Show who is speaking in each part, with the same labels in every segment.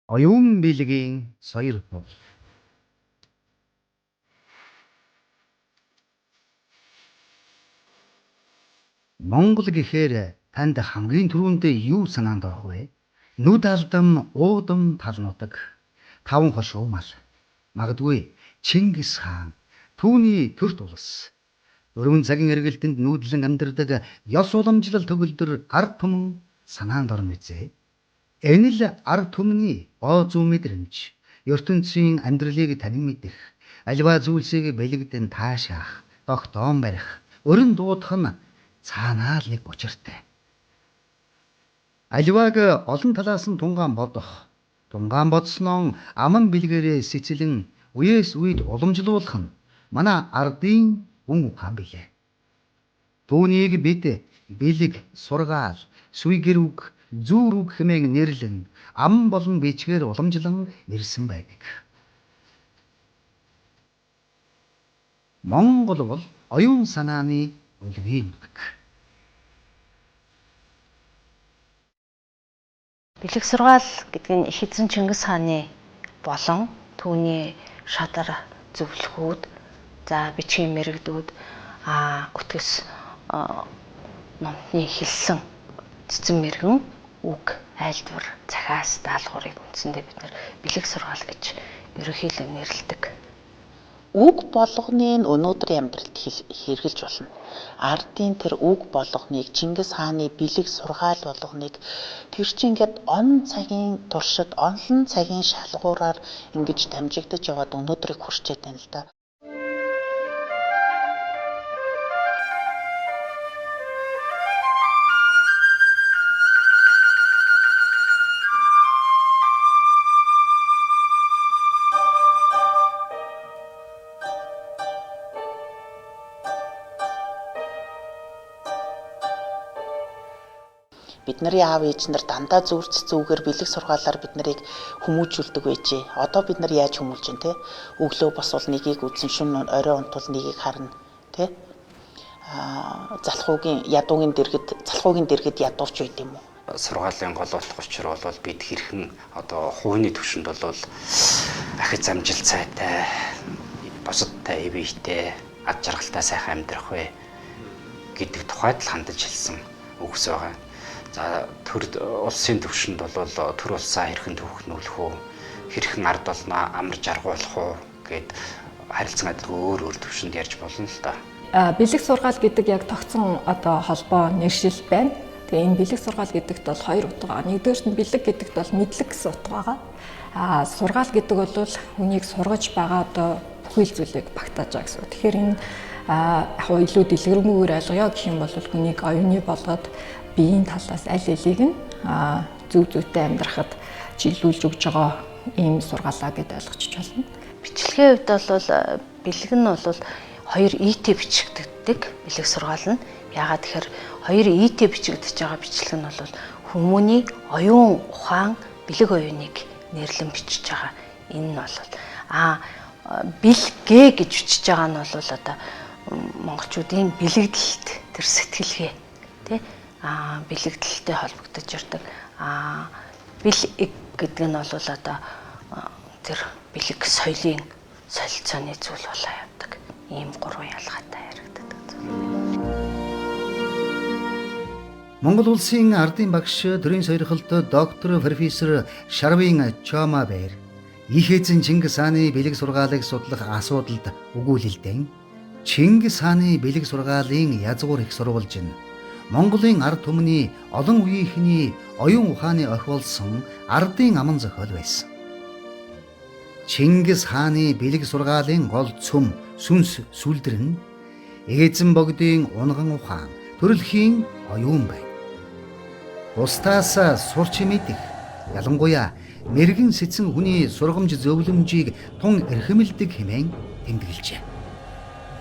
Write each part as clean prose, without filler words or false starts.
Speaker 1: Оюун билгийн соёл бол Монгол гэхээр танд хамгийн түрүүнд юу санаанд орох вэ? Нүд алдам, уудам талнуудаг, таван хошуу мал. Магадгүй Чингис хаан түүний төрт улс. Өргөн цагийн эргэлтэнд нүүдлэн амьдардаг ёс уламжлал төгөлдөр ард түмэн санаанд орно үзье. Энэ л ард түмний гоо зүй мэдрэмж, ертөнцийн амьдралыг танин мэдэх, аливаа зүйлсийг бэлэгдэн таашаах, тогтоон барих, өрн дуудах нь цаанаа л нэг учиртай. Аливааг олон талаас нь тунгаан бодох, тунгаан бодсноо аман бэлгэрээ сэцэлэн үеэс үед уламжлуулах нь манай ардын хүн ухаан билээ. Түүнийг бид бэлэг, сургаал, сүйгэрүг, зүүрүг хэмээн нэрлэн ам болон бичгээр уламжлан ирсэн байдаг. Монгол бол оюун санааны үлгийн нутаг.
Speaker 2: Бэлэг сургаал гэдэг нь их эзэн Чингис хааны болон түүний шадар зөвлөхүүд, за бичгийн мэрэгдүүд, өтгөс номтны хэлсэн цэцэн мэргэн үг, айлдвар, захиас, даалгаврыг үндсэндээ бид нар бэлэг сургаал гэж ерөнхийдөө нэрлэдэг.
Speaker 3: Үг болгоныг өнөөдрийн амьдралд хэрэгжилж болно. Ардын тэр үг болгоныг, Чингис хааны бэлэг сургаал болгоныг тэр чинь ингээд он цагийн туршид, олон цагийн шалгуураар ингэж дамжигдаж яваад өнөөдрийг хүрчээд байна л да. Бидний аав ээж нар дандаа зүгээр бэлэг сургаалаар бид нарыг хүмүүжүүлдэг байжээ. Одоо бид нар яаж хүмүүжж байна те? Өглөө босвол нэгийг үзэн, шөнө орой унтвал нэгийг харна те? Залхуугийн дэргэд ядууч байд юм уу?
Speaker 4: Сургаалын гол болох учир бол бид хэрхэн одоо хувийн түвшинд бол ахиц амжилттай, босодтой, ивэйтэй, ад жаргалтай сайхан амьдрах вэ гэдэг тухайд л хандаж хэлсэн үгс байгаа. За төр улсын түвшинд бол төр улсаа хэрхэн төвхнүүлэх үү, хэрхэн ард олноо амар жаргуулах уу гэд харилцан адил өөр түвшинд ярьж болно л да.
Speaker 5: Бэлэг сургаал гэдэг яг тогтсон одоо холбоо нэршил байна. Тэгээ энэ бэлэг сургаал гэдэгт бол хоёр утга байгаа. Нэгдүгээрт нь бэлэг гэдэгт бол мэдлэг гэсэн утга байгаа. Сургаал гэдэг бол хүнийг сургаж байгаа одоо бүхэл зүйлийг багтааж байгаа гэсэн. Тэгэхээр энэ яг илүү дэлгэрэнгүйгээр ойлгоё гэх юм бол хүнийг оюуны болгоод биеийн талаас аль алийг нь зөв зүйтэй амьдрахад чиглүүлж өгж байгаа ийм сургаалаа гэдээ ойлгочих болно.
Speaker 2: Бичлэгийн хувьд бол бэлэг нь бол хоёр итэ бичигддэг бэлэг сургаал нь. Яагаад тэгэхээр хоёр итэ бичигдэж байгаа бичлэг нь бол хүмүүний оюун ухаан, бэлэг оюуныг нэрлэн бичиж байгаа. Энэ нь бол бэлгэ гэж бичиж байгаа нь бол одоо монголчуудын бэлэгдэлт тэр сэтгэлгээ тий бэлэгдэлтэй холбогдож ирдэг. Бэлэг гэдэг нь бол одоо тэр бэлэг соёлын солилцооны зүйл болоо явдаг. Ийм гурван ялгаатай яригддаг.
Speaker 1: Монгол улсын ардын багш, төрийн сойрхолт доктор профессор Шарвин Чомабер их эзэн Чингис хааны бэлэг сургаалыг судлах асуудалд өгүүлэлтэн Чингис хааны бэлэг сургаалын язгуур их сурвалж нь Монголын ард түмний олон үеийнхний оюун ухааны охиолсон ардын аман зохиол байсан. Чингис хааны бэлэг сургаалын гол цөм сүнс сүлдэр нь эзэн богдын унган ухаан, төрөлхийн оюун байна. Бусдаас сурч мэдэх, ялангуяа мэрэгэн сэцэн хүний сургамж зөвлөмжийг тун эрхэмлдэг хэмээн тэмдэглэжээ.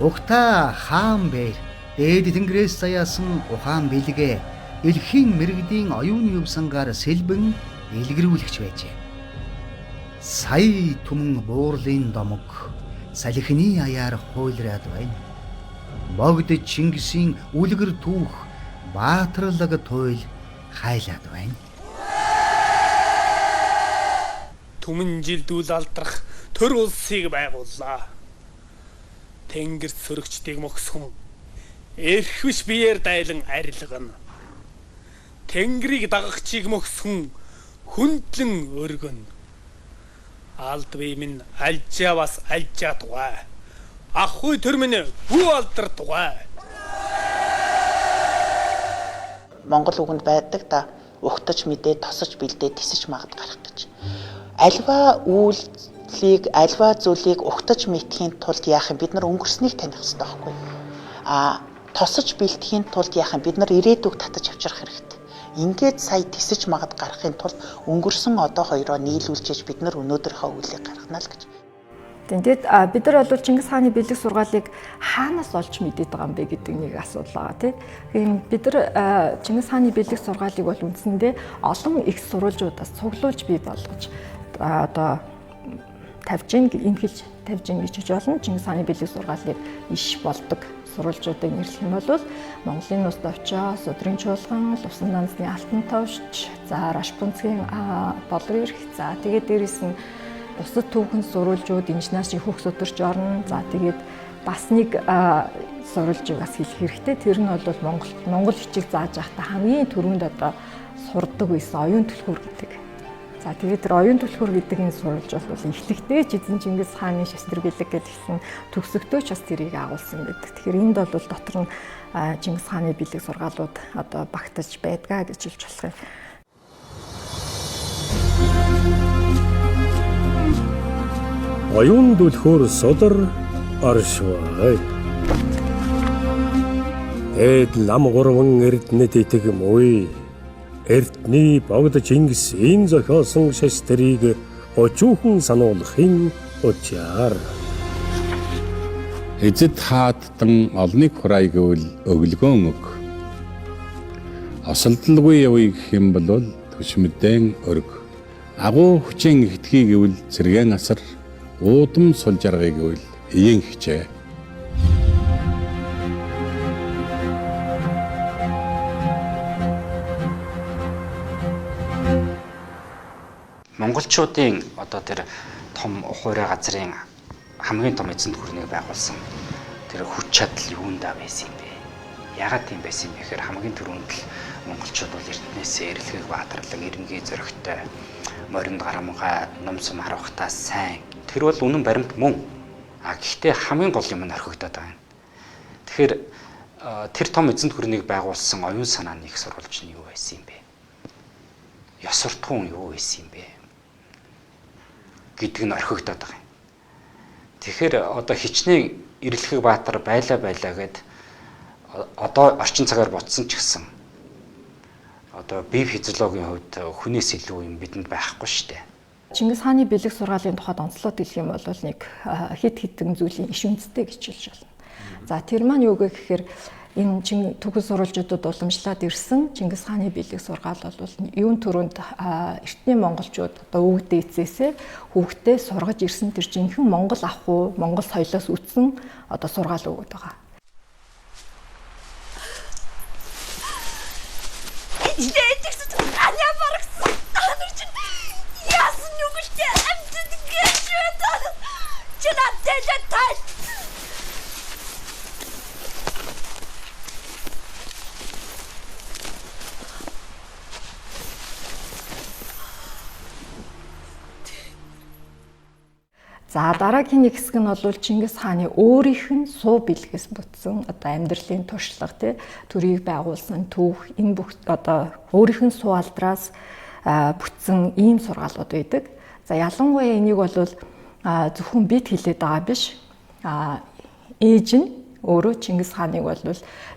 Speaker 1: Угтаа хаан бэр дээд тэнгэрээс заяасан ухаан бэлгээ дэлхийн мэрэгдийн оюуны өвсангаар сэлбэн дэлгэрүүлэгч байжээ. Сая түмэн буурлын домог салхины аяар хуйлраад байна. Богд Чингисийн үлгэр түүх баатарлаг туйл хайлаад байна.
Speaker 6: түмэн жилдүүл алдрах төр улсыг байгууллаа. Тэнгэрт сөрөгчдийг мөхсгөн эрхвш биеэр дайлан арилгана. Тэнгэрийг дагагчийг мөхсгөн хүндлэн өргөн. Алд бие минь альжаа бас альжаа тугай. Ахгүй төр минь хүү алдар тугай.
Speaker 3: Монгол үгэнд байдаг да ухтаж мэдээ тосож бэлдээ тисэж магад гарах гэж. Альва үйлчлийг альва зүйлийг ухтаж мэдхийн тулд яах юм бид нар өнгөрснийг таних хэрэгтэй байхгүй. Тосож бэлтгэхийн тулд яах юм бид нар ирээдүг татаж авчрах хэрэгтэй. Ингээд сая тисэж магад гарахын тулд өнгөрсөн одоо хоёроо нийлүүлж бид нар өнөөдрийнхөө үйлийг гаргана л гэж.
Speaker 5: Тэгээд бид нар бол Чингис хааны бэлэг сургаалыг хаанаас олж мэдээд байгаа юм бэ гэдэг нэг асуудал байгаа тийм. Бид нар Чингис хааны бэлэг сургаалыг бол үндсэндээ олон их сурвалжуудаас цуглуулж бий болгож одоо тавьж ийн ингэж тавьж ийн гэж хэлж болно. Чингис хааны бэлэг сургаалыг иш болдог сурвалжуудыг нэрлэх юм бол Монголын нус давчаа, Судрын чуулган, Лувсан дансны алтан товч, за Рашпунцгийн болор эрх, за тэгээд дээрэс нь бусад түүхэн сурвалжууд инженерийн хөх сударч орно. За тэгээд бас нэг сурвалжийг бас хэлэх хэрэгтэй. Тэр нь бол Монгол хичээл зааж байхдаа хамгийн түрүүнд одоо сурдаг байсан оюун түлхүүр гэдэг. За тэгээд тэр оюун түлхүүр гэдэг энэ сурвалж бол эхлэхдээ ч эзэн Чингис хааны шастрын бэлэг гэдгсэн төгсөгдөө ч бас тэрийг агуулсан байдаг. Тэгэхээр энд бол дотор нь Чингис хааны бэлэг сургаалууд одоо багтаж байдгаа гэж хэлж болох юм.
Speaker 7: Оюун түлхүүр судар оршвай. Эд лам гурван эрдэнэт итэг муй. Эрдний богд Чингисийн зохиосон шастрыг очуухан сануулахын учаар.
Speaker 8: Эзэд хааттан олныг хурай гэвэл өглөгөн өг. Осолдолгүй явъя гэх юм бол төшмөдэн өрг. Агуу хүчин ихтгий гэвэл зэрэгэн асар. Уудам сул жаргыг гэвэл ийн хичээ.
Speaker 4: Монголчуудын одоо тэр том хуурай газрын хамгийн том эзэнт гүрнийг байгуулсан тэр хүч чадал юундаа байсан юм бэ? Яагаад тийм байсан юм бэ гэхээр хамгийн түрүүнд л монголчууд бол эрдэнэсээ эрэлхийг баатарлаг, ирнгийн зөрөгтэй, моринд гарамгай, ном сум харуулхтаа сайн. Тэр бол үнэн баримт мөн. Гэхдээ хамгийн гол юм нь орхигдоод байгаа юм. Тэгэхээр тэр том эзэнт гүрнийг байгуулсан оюун санааны их сурвалж нь юу байсан юм бэ? Ёс суртахуун юу байсан юм бэ? Гэдэг нь орхигдоод байгаа юм. Тэгэхээр одоо хичнээн эрэлхийг баатар байлаа гэд одоо орчин цагаар ботсон ч гэсэн одоо бие физиологийн хувьд хүнээс илүү юм бидэнд байхгүй шүү дээ.
Speaker 5: Чингис хааны бэлэг сургаалын тухайд онцлоод хэлэх юм бол нэг хит хитэн зүйлийн иш үндэстэй гэж хэлж байна. За тэр маань юу гэхээр энэ түүхэн сурвалжуудад уламжлаад ирсэн Чингис хааны бэлэг сургаал бол юун төрөнд эртний монголчууд одоо өвгдөө эцээсээ хүүхдээ сургаж ирсэн тэр жинхэнэ монгол ахуй, монгол соёлоос үтсэн одоо сургаал өгöd байгаа. За дараагийн нэг хэсэг нь бол Чингис хааны өөрийнх нь суу бэлгээс бүтсэн одоо амьдралын туршлага төрийг байгуулсан түүх энэ бүх одоо өөрийнх нь суу алдраас бүтсэн ийм сургаалууд байдаг. За ялангуяа энийг бол зөвхөн бид хэлээд байгаа биш. Ээж нь өөрөө Чингис хааныг бол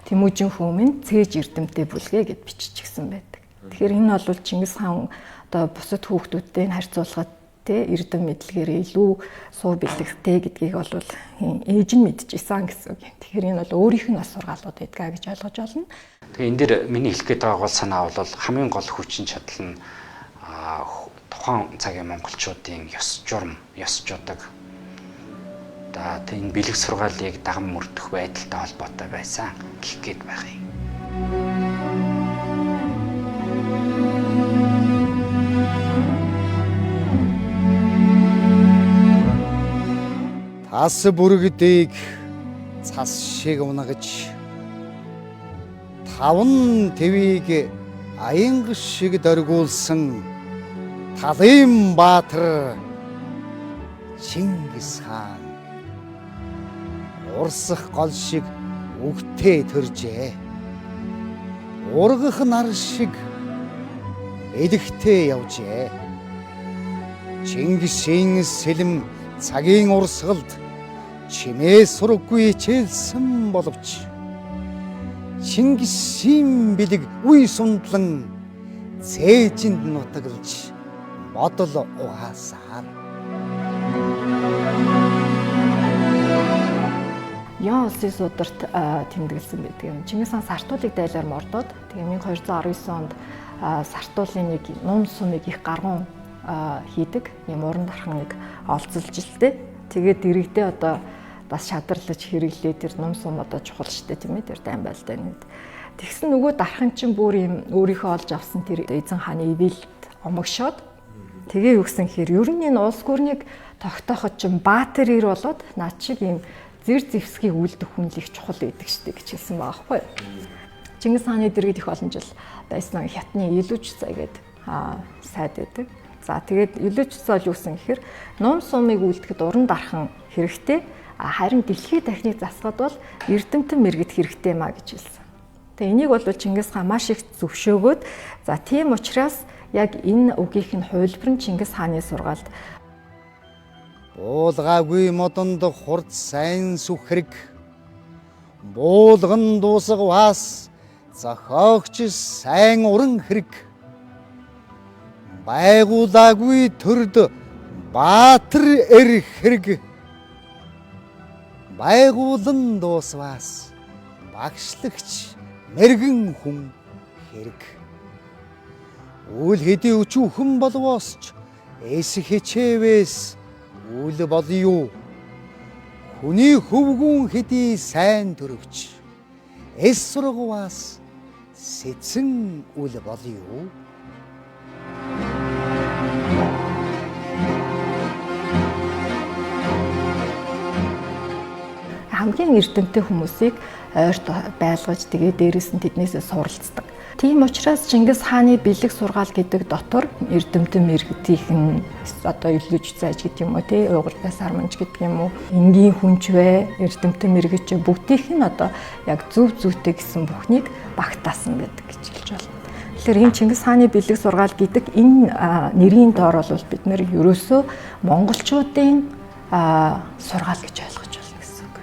Speaker 5: Тэмүүжин хүмүн цээж эрдэмтэй бүлгээ гэд биччихсэн байдаг. Тэгэхээр энэ бол Чингис хаан одоо бусад хүүхдүүдтэй харьцуулахад эрдэм мэдлэгээр илүү суу бэлэгтэй гэдгийг бол ээж нь мэдчихсэн гэсэн үг юм. Тэгэхээр энэ бол өөрийнх нь бас сургаалууд байдгаа гэж ойлгож байна.
Speaker 4: Тэгээ энэ дэр миний хэлэх гээд байгаа гол санаа бол хамгийн гол хүчин чадал нь тухайн цагийн монголчуудын ёс журам, ёс жудаг. Энэ бэлэг сургаалыг даган мөрдөх байдалтай холбоотой байсан гэх гээд байх юм.
Speaker 1: Цас бүргэдийг цас шиг унагж таван твийг аянга шиг дөргүүлсэн Талын Баатар Чингис хаан урсах гол шиг үгтэй төржээ. Ургах нар шиг эдгтэй явжээ. Чингисийн сэлэм цагийн урсгалд чимээ сураггүй хичээлсэн боловч Чингисийн бэлэг үе сундлан цээжинд нутаглаж бодол угаасаар
Speaker 5: Ян улсын сударт тэмдэглэсэн байдаг юм. Чингис хаан Сартуулыг дайлаар мордоод тэгээ 1219 онд Сартуулын нэг нум сумыг их гаргуун хийдэг юм уран дархан нэг олцолж л дээ. Тэгээд иргэдээ одоо бас шадарлаж хэрэглээ тэр нум сум одоо чухал штэ тийм ээ тэр дайм байлтай нэг. Тэгсэн нөгөө дархан чинь бүр юм өөрийнхөө олж авсан тэр эзэн хааны ивэлд омогшоод тэгээ юу гэсэн хэр ер нь энэ улс гүрнийг тогтооход чинь Баатар ир болоод над шиг юм зэр зэвсгийг үлдэх хүн л их чухал байдаг штэ гэж хэлсэн байгаа байхгүй юу. Чингис хааны дэргэд их олон жил байсан хятны Илүүч цай гэдэг сайд байдаг. За тэгээд Илүүч цай юу гэсэн гэхээр нум сумыг үлдэхэд уран дархан хэрэгтэй. Харин дэлхийд дахныг засгаад бол эрдэмтэн мэрэгд хэрэгтэй маа гэж хэлсэн. Тэгээ энийг бол Чингис хаан маш их зөвшөөгөөд за тийм учраас яг энэ үгийнх нь хувилбар нь Чингис хааны сургаалд
Speaker 1: буулгаагүй модонд хурд сайн сүх хэрэг буулган дуусгаваас зохиогч сайн уран хэрэг байгуулаагүй төрд Баатар эр хэрэг байгуулан дуусваас багшлагч мэргэн хүн хэрэг үл хэдий өчүүхэн болвоос ч эс хичээвээс үл болё. Хүний хөвгүүн хэдий сайн төрөвч эс сургаваас сэцэн үл болё.
Speaker 5: Хамгийн эрдэмтэн хүмүүсийг ойрт байлгаж тэгээ дээрээс нь тэднээсээ суралцдаг. Тийм учраас Чингис хааны бэлэг сургаал гэдэг дотор эрдэмтэн мэрэгдийнхэн одоо Илүүч зайж гэдэг юм уу тий уйгуртай сарманч гэдэг юм уу энгийн хүнч вэ эрдэмтэн мэрэгч бүгдийнх нь одоо яг зөв зүйтэй гэсэн бүхнийг багтаасан байдаг гэж хэлж байна. Тэгэхээр энэ Чингис хааны бэлэг сургаал гэдэг энэ нэрийн доор бол бид нэр ерөөсөө монголчуудын сургаал гэж ойлгож байна гэсэн үг.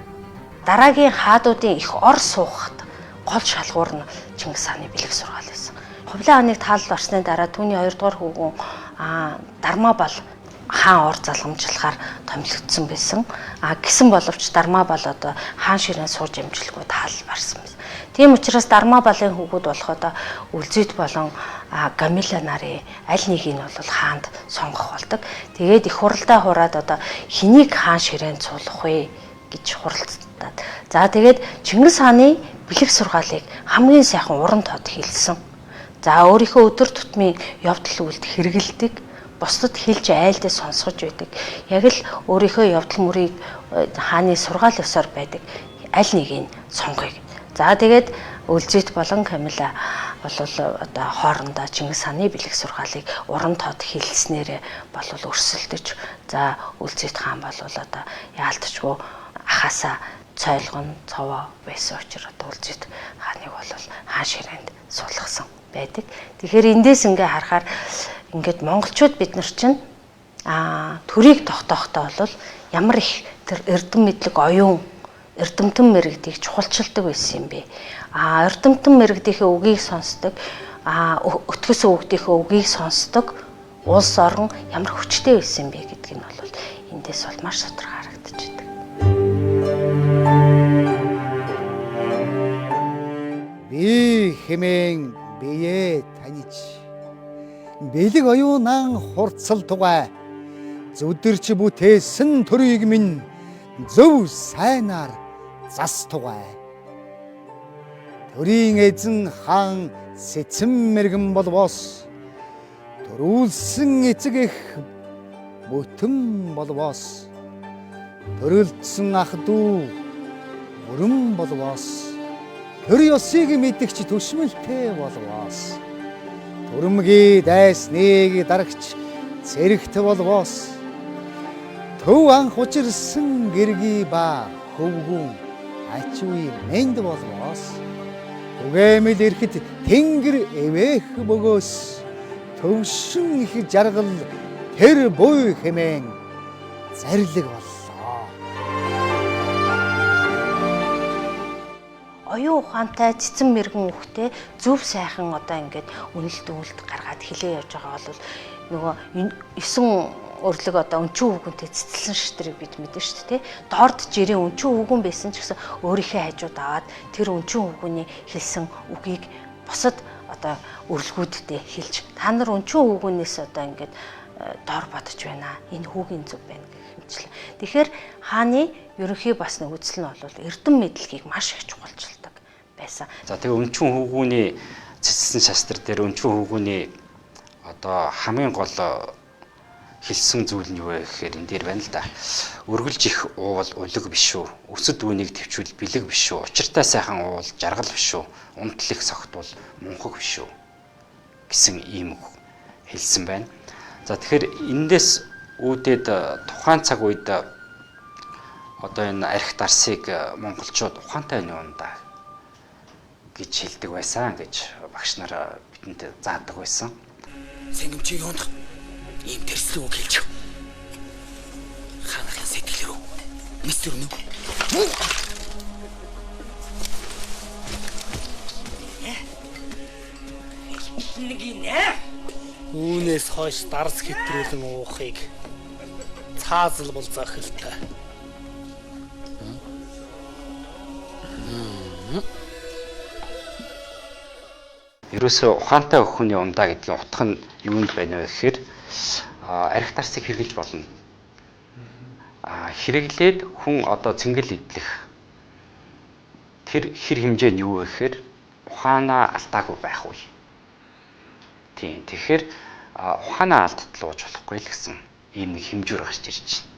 Speaker 2: Дараагийн хаадуудын их ор суухад гол шалгуур нь Чингис хааны бэлэг сургаал байсан. Хувлын хааныг таалд орсны дараа түүний 2 дугаар хөвгүүн Дармабал хаан ор залгамжлахаар томилогдсон байсан. Гэсэн боловч Дармабал одоо хаан ширээн сууж амжилгүй таал барсан байсан. Тийм учраас Дармабалын хөвгүүд болох одоо Үлзийд болон Гамила нарын аль нэгийг нь бол хаанд сонгох болдог. Тэгээд их хуралдаа хураад одоо хэнийг хаан ширээн цуулах вэ гэж хуралцдаг. За тэгээд Чингис хааны бэлэг сургаалыг хамгийн сайхан уран тод хэлсэн. За өөрийнхөө өдөр тутмын явдал үйлдэл хэрэгэлдэг, бусдад хэлж айлдаа сонсгож байдаг. Яг л өөрийнхөө явдал мөрийг хааны сургаал ёсоор байдаг аль нэгийг сонгоё. За тэгээд Үлзийд болон Камила бол одоо хоорондоо Чингис хааны бэлэг сургаалыг уран тод хэлснээр бол өрсөлдөж за Үлзийд хаан бол одоо яалтчгүй ахаасаа цойлгон цовоо байсан учраас Үлзийд хааныг бол хаан ширээнд суулгасан байдаг. Тэгэхээр эндээс ингээ харахаар ингээд монголчууд бид нар чинь төрийг тогтоохдоо бол ямар их тэр эрдэм мэдлэг оюун эрдэмтэн мэрэгдийг чухалчилдаг байсан юм бэ. Эрдэмтэн мэрэгдийнхээ үгийг сонсдог, өтгөс өвгдийнхээ үгийг сонсдог улс орон ямар хүчтэй байсан бэ гэдг нь бол эндээс бол маш тодорхой харагдаж байна.
Speaker 1: Би хэмээн бие таньж бэлэг оюунан хурцал тугай зүдэрч бүтээсэн төрийг минь зөв сайнаар зас тугай төрийн эзэн хаан сэцэн мэргэн болвоос төрүүлсэн эцэг их бүтэн болвоос төрөлдсөн ах дүү өрөн болвоос. Төр ёсыг мэдгч төшмөлтэй болвоос. Турмгийн дайсныг дарагч зэрэгт болвоос. Төв анх учирсан гэргий ба хөвгүн ачгүй мэнд болвоос. Түгээмэл ирэхэд тэнгэр эвээх бөгөөс. Төвшин их жаргал тэр буй хэмээн зарлиг боллоо.
Speaker 2: Оюун ухаантай цэцэн мэрэгэн хүүхдээ зөв сайхан одоо ингээд үнэлт өгөлт гаргаад хилээ явж байгаа бол нөгөө 9 өрлөг одоо өнчүү хүүгүнтэй цэцэлсэн шитрийг бид мэдэн шүү дээ. Доорд жирийн өнчүү хүүгүн байсан ч гэсэн өөрийнхөө хажууд аваад тэр өнчүү хүүгүний хэлсэн үгийг бусад одоо өрлгүүдтэй хэлж та нар өнчүү хүүгүнээс одоо ингээд дор бодож байна. Энэ хүүгийн зөв байна гэх хэмжлээ. Тэгэхээр хааны ерөнхий бас нэг үзэл нь бол эрдэм мэдлэгийг маш их чухалчилдаг байсан.
Speaker 4: За тэгээ өнчүүн хүүгүний цэцэлсэн шастар дээр өнчүүн хүүгүний одоо хамгийн гол хэлсэн зүйл нь юу вэ гэхээр энэ дээр байна л да. Өргөлж их уул улиг биш үү? Өсөд үүнийг төвчүүл бэлэг биш үү? Учиртай сайхан уул жаргал биш үү? Унтал их согтвол мунхаг биш үү? Гэсэн ийм үг хэлсэн байна. За тэгэхээр эндээс үүдээд тухайн цаг үед одоо энэ арх дарсыг монголчууд ухаантай юм да гэж хэлдэг байсан гэж багш нар бидэнд заадаг байсан.
Speaker 6: Сэнгэмчийн юунд ийм тэрслэг үг хэлж. Хаанхын сэтгэл рүү мистер нүг. Үүнээс хойш дарс хэтрүүлэн уухыг цаазал бол захилтай.
Speaker 4: Ерөөсөө ухаантай өхөний ундаа гэдгийн утга нь юунд байна вэ гэхээр арх дарсыг хэрэглэж болно. Хэрэглээд хүн одоо цэнгэл идлэх тэр хэр хэмжээ нь юу вэ гэхээр ухаанаа алдаагүй байх үе. Тийм. Тэгэхээр ухаанаа алдталууж болохгүй л гэсэн ийм нэг хэмжүүр гарч ирж байна.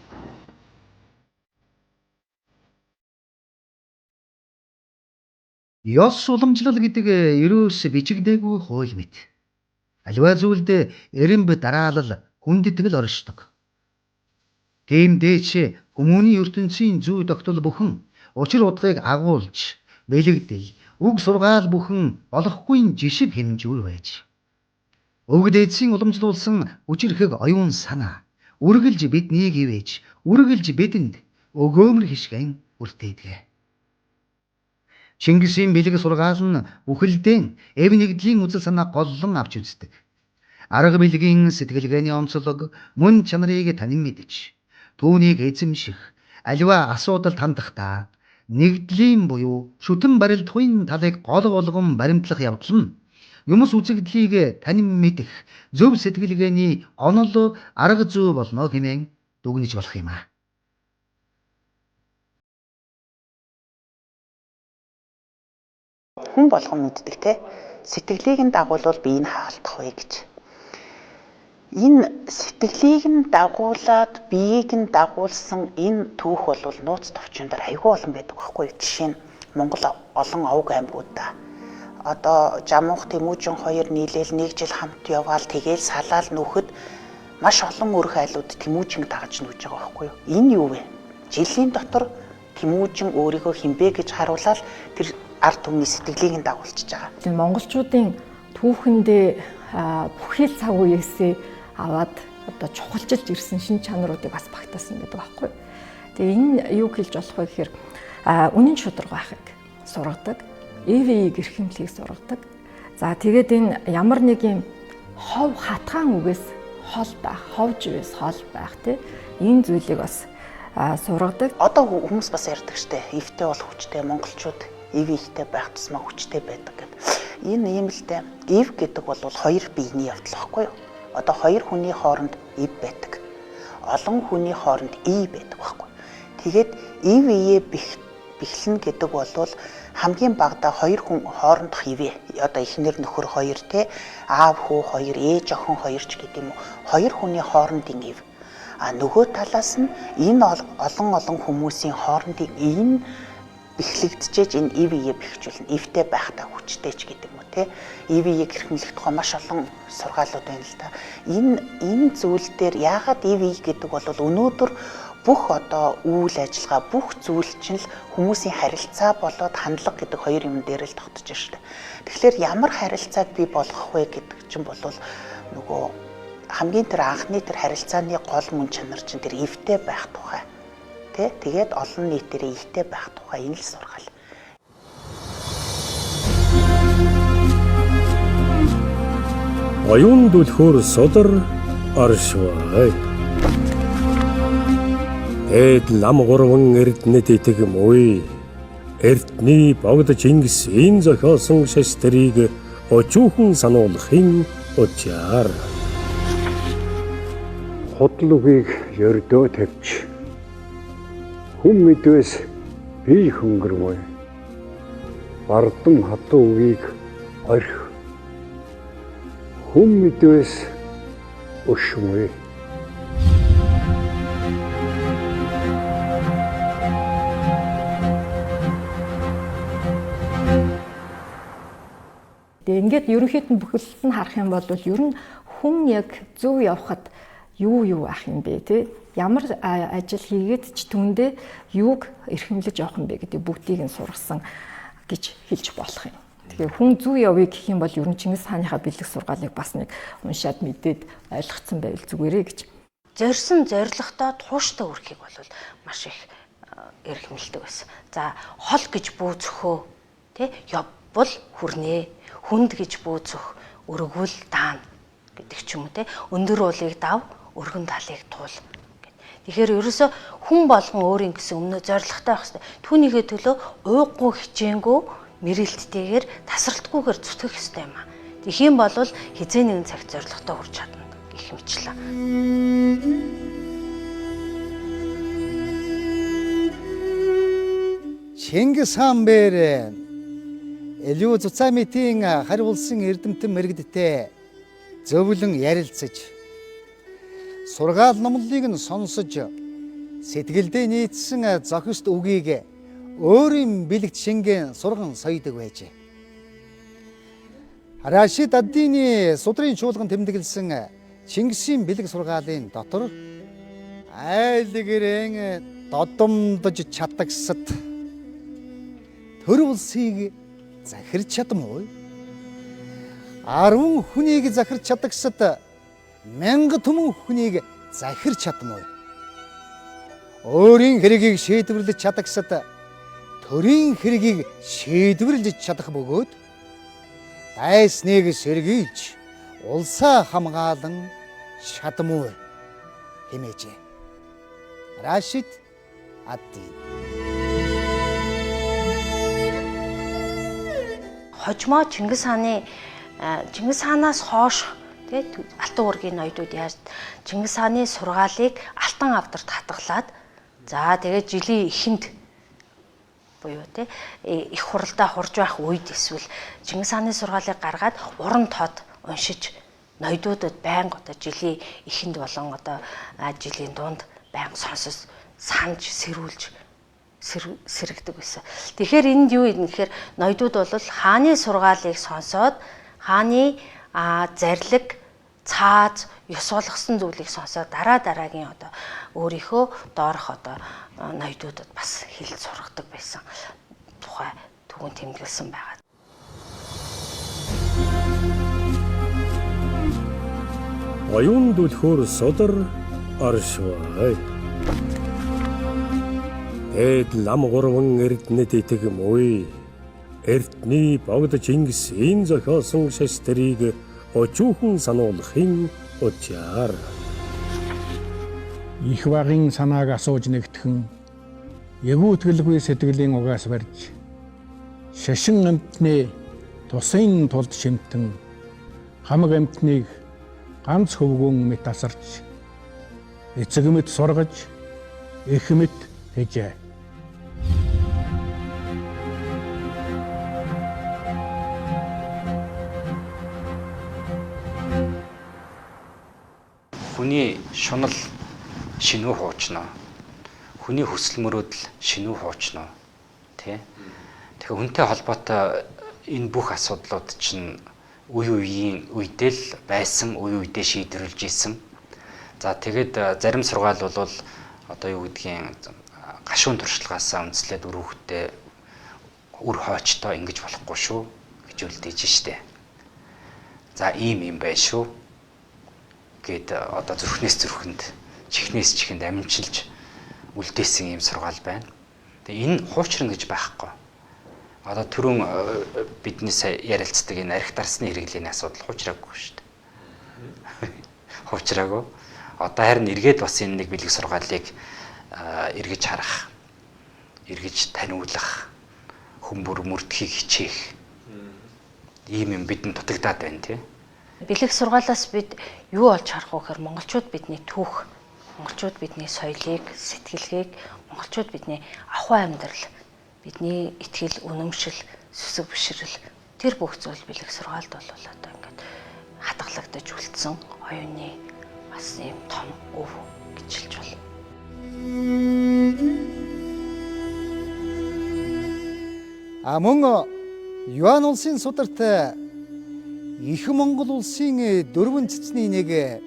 Speaker 1: Ёс уламжлал гэдэг ерөөс бичигдээгүй хууль мэт. Аливаа зүйлд эренб дараалал хүндэтгэл оршдог. Тийм дээч хүмүүний ертөнцийн зүй тогтол бүхэн учир удгыг агуулж, бэлэгдэл, үг сургаал бүхэн болохгүй жишг хэмжүүр байж. Өг дээдсийн уламжлуулсан хүчирхэг оюун санаа үргэлж биднийг ивэж, үргэлж бидэнд өгөөмөр хишгэн үлдээдэг. Чингисийн бэлэг сургаал нь бүхэлдэн эв нэгдлийн үзэл санаа голлон авч үздэг. Арга бэлгийн сэтгэлгээний онцлог мөн чанарыг танин мэдж, түүнийг эзэмших, аливаа асуудалд хандахдаа нэгдлийн буюу шүтэн барилдахын талыг гол болгон баримтлах явдал нь юмс үзэгдлийг танин мэдэх зөв сэтгэлгээний онол арга зүй болно хэмээн дүгнэж болох юм аа.
Speaker 3: Хүн болгон мэддэг те сэтгэлийг нь дагуулвал биеийг хаалтах вэ гэж. Энэ сэтгэлийг нь дагуулад биеийг нь дагуулсан энэ түүх бол нууц товчондор айгүй олон байдаг байхгүй. Жишээ нь Монгол олон овг аймагуудаа одоо Жамунх Тэмүүжин хоёр нийлээл 1 жил хамт яваал тэгээл салаал нөхөд маш олон өрх айлууд Тэмүүжин дагаж нүүж байгаа байхгүй юу? Энэ юу вэ? Жилийн дотор Тэмүүжин өөрийгөө хинбэ гэж харуулаад тэр ард түмний сэтгэлийг нь дагуулчихж байгаа.
Speaker 5: Тийм монголчуудын түүхэндээ бүхий цаг үеэсээ аваад одоо чухалчилж ирсэн шин чанаруудыг бас багтаасан гэдэг байхгүй. Тэгээ энэ юу хэлж болох вэ гэхээр үнэн шударгаахыг сургадаг, EVE гэрхэмлийг сургадаг. За тэгээд энэ ямар нэг юм хов хатгаан үгээс хол байх, хов живээс хол байх тий энэ зүйлийг бас сургадаг.
Speaker 3: Одоо хүмүүс бас ярьдаг штэ. Эвтэй бол хүчтэй монголчууд EVE-тэй байх тусмаа хүчтэй байдаг гэдэг. Энэ юм л дээ. EVE гэдэг бол хоёр биений явдал байхгүй юу? Одоо хоёр хүний хооронд EVE байдаг. Олон хүний хооронд E байдаг байхгүй. Тэгээд EVE бэхлэн гэдэг бол хамгийн багадаа хоёр хүн хоорондох EVE. Одоо эхнэр нөхөр хоёр те аав хүү хоёр, ээж охин хоёр ч гэдэг юм уу. Хоёр хүний хоорондын EVE. А нөгөө талаас нь энэ олон хүмүүсийн хоорондын энэ бэхлэгдчихэж энэ EVE бэхжүүлнэ. Эвтэй байхдаа хүчтэй ч гэдэг юм уу те. EVE-ийг хэрхэмлэх тухай маш олон сургаалууд байна л да. Энэ зүйл дээр яагаад EVE гэдэг бол өнөөдөр бүх одоо үйл ажиллагаа бүх зүйл чинь л хүмүүсийн харилцаа болоод хандлага гэдэг хоёр юм дээр л тогтож штэ. Тэгэхээр ямар харилцааг бий болгох вэ гэдэг чинь бол нөгөө хамгийн тэр анхны тэр харилцааны гол мөн чанар чинь тэр эвтэй байх тухай. Тэгээд олон нийтээр ихтэй байх тухай энэ л сургаал.
Speaker 7: Оюун дүлхөр содар аршвай. Эд лам гурван эрдэнэт итэг мөй. Эрдний богд Чингис энэ зохиосон шаштрыг очуухан сануулахын учаар.
Speaker 9: Хотл үгийг ердөө тавьж хүм мэдвэс бие хөнгөрмөй. Бардам хатуу үгийг орх. Хүм мэдвэс өшмөй.
Speaker 5: Тэгээ ингээд ерөнхийд нь бүхэлд нь харах юм бол ер нь хүн яг зөв явхад юу ах юм бэ те? Ямар ажил хийгээд ч түндээ юуг эрхэмлэж явах юм бэ гэдэг бүгдийг нь сургасан гэж хэлж болох юм. Тэгээ хүн зөв явъя гэх юм бол ер нь Чингис хааныхаа бэлэг сургаалыг бас нэг уншаад мэдээд ойлгоцсон байвал зүгээрээ гэж.
Speaker 2: Зорьсон зорилготой тууштай үрхийг бол маш их эрхэмлдэг байсан. За хол гэж бүүзөхөө тий явбал хүрнэ. Хүнд гэж бүүзөх өргөвөл даана гэдэг ч юм уу тий. Өндөр уулыг дав, өргөн талыг туул. Тэгэхээр ерөөсө хүн болгон өөрийн гэсэн өмнө зоригтой байх хэрэгтэй. Түүнийхээ төлөө ууггүй хичээнгүй мэрэлттэйгээр тасралтгүйгээр зүтгэх хэрэгтэй юм аа. Тэгэх юм бол хизээ нэгэн цагт зоригтой хүрч чадна гэх мэтлээ.
Speaker 1: Чингис хаан бэр Элиу Цуцамитийн хариулсан эрдэмтэн мэрэгдтэй зөвлөн ярилцаж сургаал номлолыг нь сонсож сэтгэлдээ нийцсэн зохист үгийг өөрийн бэлэгт шингэн сурган соёдог байжээ. Рашид ад-Дины судрын чуулган тэмдэглэсэн Чингисийн бэлэг сургаалын дотор айлгэрэн додомдож чадагсад төр улсыг захирч чадмгүй. 10 хүнийг захирч чадагсад 1000 түмэн хүнийг захирч чадмгүй. Өөрийн хэргийг шийдвэрлэж чадагсад төрийн хэргийг шийдвэрлэж чадах бөгөөд дайсныг сэргийлж улсаа хамгаалан чадмгүй хэмээжээ. Рашид ад-Дин.
Speaker 2: Хожмоо Чингис хаанаас хойш тэгээд Алтан уургийн ноёдууд яаж Чингис хааны сургаалыг Алтан авдарт хатгалаад за тэгээд жилийн эхэнд буюу их хуралдаа хурж байх үед эсвэл Чингис хааны сургаалыг гаргаад уран тод уншиж ноёдуудад байнга одоо жилийн эхэнд болон одоо жилийн дунд байнга сонсож санаж сэрүүлж сэрэгдэг байсан. Тэгэхээр энд юу юм гэхээр ноёдууд бол хааны сургаалыг сонсоод хааны зарлиг, цааз, ёс болгосон зүйлийг сонсоод дараагийн одоо өөрийнхөө доорх одоо ноёдуудад бас хэлж сургадаг байсан. Тухай түгэн тэмдэглэсэн байгаа.
Speaker 7: Оюун дүлхөр содар аршвай. Эд лам гурван эрдэнэт итэг мөй. Эрдний богд Чингис энэ зохиосон шаштрыг очуухан сануулахын учаар.
Speaker 9: Их багын санааг асууж нэгтгэн ягуутгэлгүй сэтгэлийн угаас барьж шашин амтны тусын тулд шимтэн хамаг амтныг ганц хөвгөн мэт асарч эцэг мэт сургаж их мэт тэжээ.
Speaker 4: Хүний шунал шинүү хуучнаа. Хүний хүсэл мөрөөдөл шинүү хуучнаа. Тэ? Тэгэхээр хүнтэй холбоотой энэ бүх асуудлууд чинь үеийн үедээ л байсан, үедээ шийдвэрлэж исэн. За тэгээд зарим сургаал бол одоо юу гэдгийг гашуун туршлагаасаа үндэслээд үр хөвгтөө үр хоочтой ингэж болохгүй шүү гэж үлдээж штэ. За ийм байна шүү гэд одоо зүрхнээс зүрхэнд, чихнээс чихэнд амжилж үлдээсэн ийм сургаал байна. Тэгээ энэ хуучрна гэж байхгүй. Одоо түрүүн бидний сая ярилцдаг энэ архи дарсны хэрэглээний асуудал хуучраагүй шүү дээ. Хуучраагүй. Одоо харин эргээд бас энэ нэг бэлэг сургаалыг эргэж харах, эргэж таниулах, хүмүүр мөрдөхийг хичээх ийм юм бидэнд дутагдаад байна тий.
Speaker 2: Бэлэг сургаалаас бид юу олж харах вэ гэхээр монголчууд бидний түүх, монголчууд бидний соёлыг, сэтгэлгээг, монголчууд бидний ахуй амьдрал, бидний итгэл, үнэмшил, сүсэг бишрэл тэр бүх зүйл бэлэг сургаалд бол одоо ингээд хадгалагдаж үлдсэн оюуны бас ийм том өв гэж хэлж байна.
Speaker 1: Мөн Юан улсын сударт Их Монгол улсын дөрвөн цэцний нэг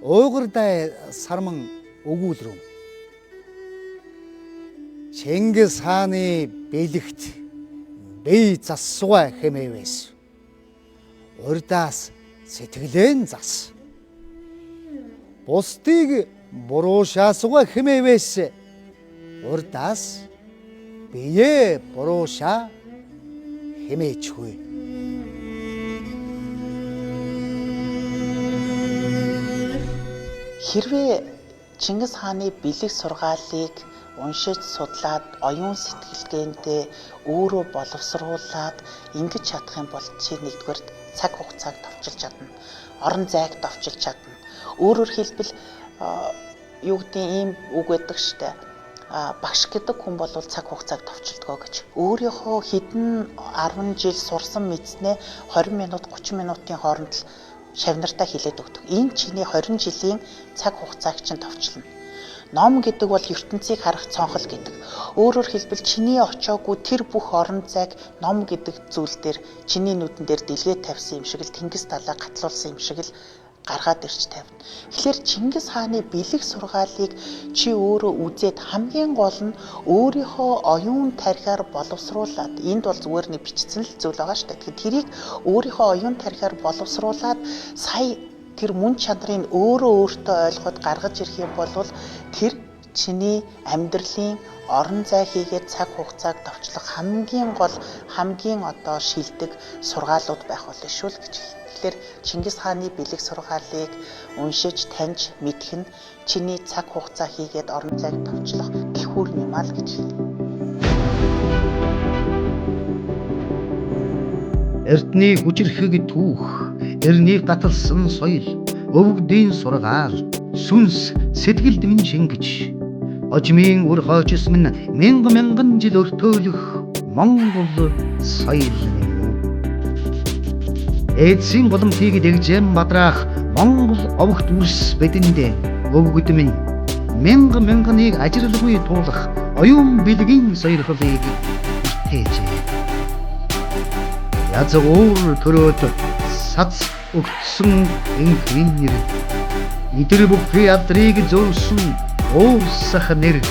Speaker 1: Уйгурдай сарман өгүүлрөм. Чингис хааны бэлэгт бие зассуга хэмээвэс. Урдаас сэтгэлэн зас. Бусдыг буруушаасуга хэмээвэс. Урдаас бие бурууша хэмээчгүй.
Speaker 3: Хэрвээ Чингис хааны бэлэг сургаалыг уншиж судлаад оюун сэтгэлгээндээ өөрөө боловсруулад ингэж чадах юм бол чи нэгдүгээр цаг хугацааг товчилж чадна. Орон зайг товчилж чадна. Өөрөөр хэлбэл юу гэдэг ийм үг байдаг штэ. Багш гэдэг хүн бол цаг хугацааг товчилдгоо гэж. Өөрийнхөө хэдэн 10 жил сурсан мэдснээ 20 минут 30 минутын хооронд л шавнартаа хилээд өгдөг. Энэ чиний 20 жилийн цаг хугацааг чинь товчлно. Ном гэдэг бол ертөнцийг харах цонхол гэдэг. Өөрөөр хэлбэл чиний очоогүй тэр бүх орон зайг ном гэдэг зүйл дээр чиний нүдэн дээр дэлгээ тавьсан юм шиг л тэнгис талаа гатлуулсан юм шиг л гаргаад ирж тавина. Тэгэхээр Чингис хааны бэлэг сургаалыг чи өөрөө үзээд хамгийн гол нь өөрийнхөө оюун тарихаар боловсруулад энд бол зүгээр нэг бичсэн л зүйл байгаа шүү дээ. Тэгэхээр тэрийг өөрийнхөө оюун тарихаар боловсруулад сая тэр мөн чанарыг өөрөө өөртөө ойлгоод гаргаж ирэх юм бол тэр чиний амьдралын орон зай хийгээд цаг хугацааг товчлох хамгийн гол хамгийн одоо шилдэг сургаалууд байх болно шүү л гэж. Тэгэхээр Чингис хааны бэлэг сургаалыг уншиж таньж мэдэх нь чиний цаг хугацаа хийгээд орон зайг товчлох гэхүүр юм аа л гэж.
Speaker 1: Эрдний хүчирхэг түүх, эрнийг гаталсан соёл, өвгдийн сургаал, сүнс сэтгэл дэвэн шингэж, ожмын үр хоочс минь мянган жил өртөөлөх Монгол соёл юм. Эцсийн голомтыг дэгжэм бадраах Монгол овогт үрс бидэндээ өвгд минь мянганыг ажирлгүй туулах оюун бэлгийн соёлхлыг бүтээжээ. Язгуур төрөөд сац өгсөн энхрийн нэр, идэр бүхий ядрыг зөрсөн уусах нэр,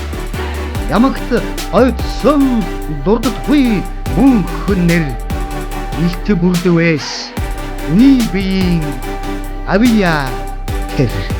Speaker 1: ямагт ойдсон дурддаггүй мөнхөн нэр, илт бүрдвэс үний биеийн авия тэр.